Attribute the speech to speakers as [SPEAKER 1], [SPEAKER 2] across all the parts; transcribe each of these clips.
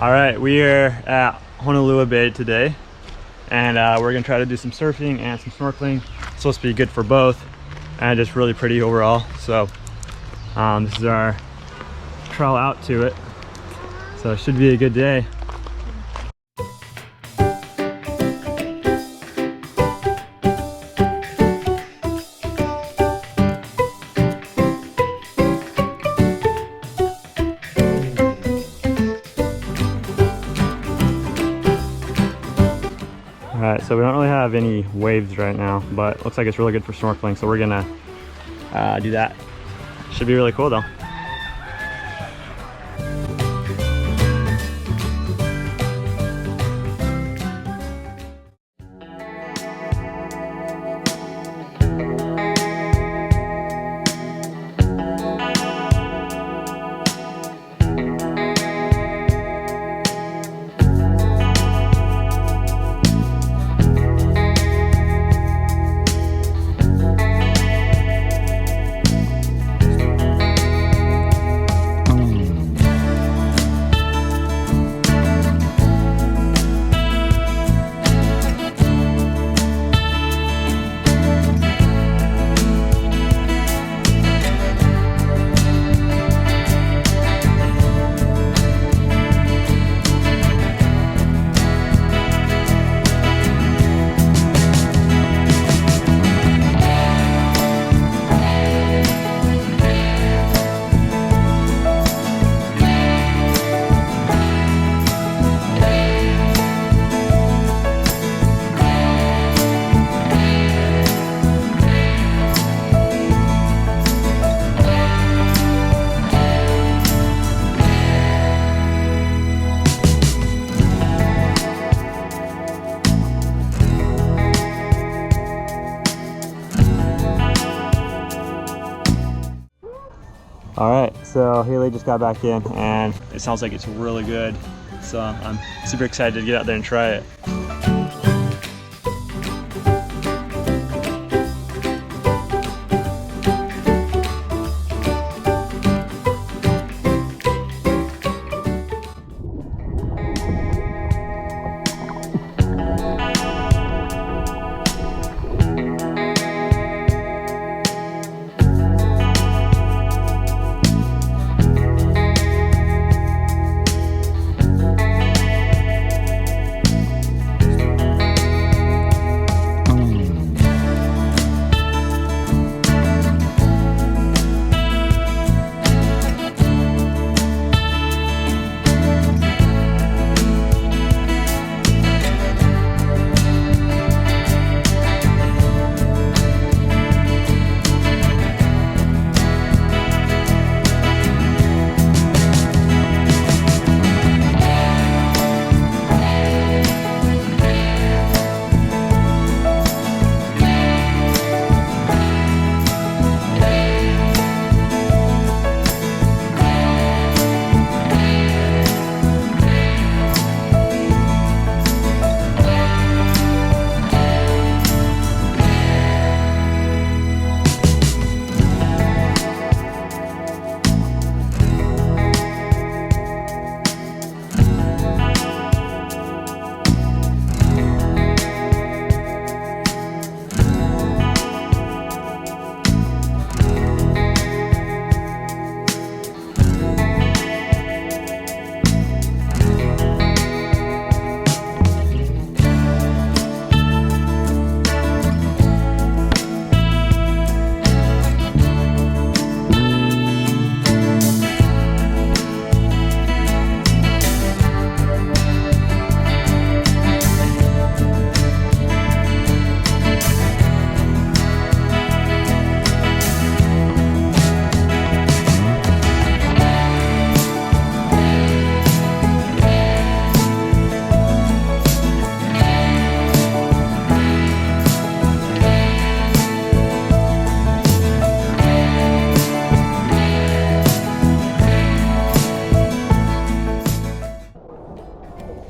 [SPEAKER 1] All right, we are at Honolua Bay today, and we're gonna try to do some surfing and some snorkeling. It's supposed to be good for both, and just really pretty overall. So this is our trail out to it. So it should be a good day. All right, so we don't really have any waves right now, but it looks like it's really good for snorkeling, so we're gonna do that. Should be really cool though. All right, so Haley just got back in and it sounds like it's really good. So I'm super excited to get out there and try it.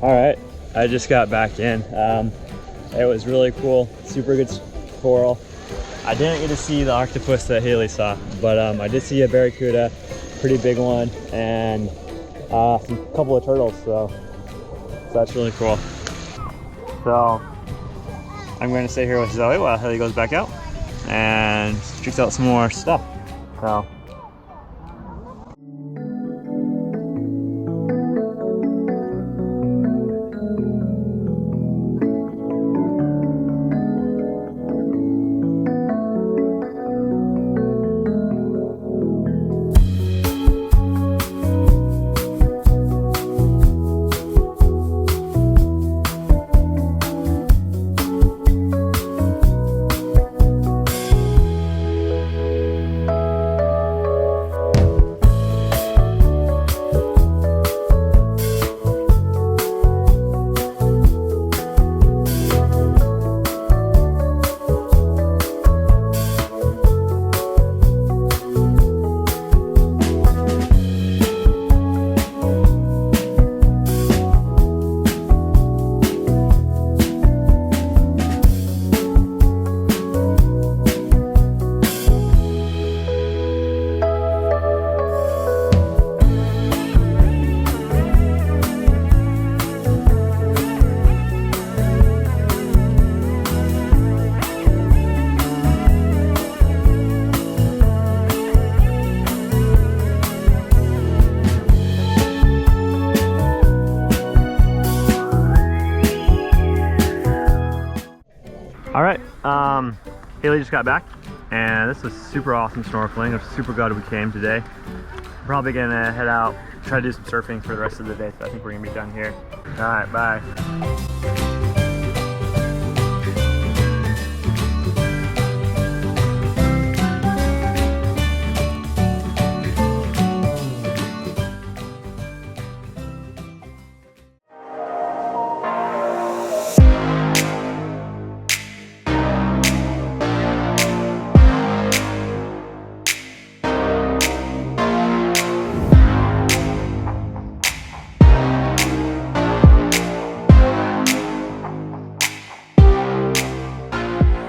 [SPEAKER 1] All right, I just got back in. It was really cool, super good coral. I didn't get to see the octopus that Haley saw, but I did see a barracuda, pretty big one, and some couple of turtles, so that's really cool. So I'm going to stay here with Zoe while Haley goes back out and checks out some more stuff. So. All right, Haley just got back, and this was super awesome snorkeling. I'm super glad we came today. Probably gonna head out, try to do some surfing for the rest of the day, so I think we're gonna be done here. All right, bye.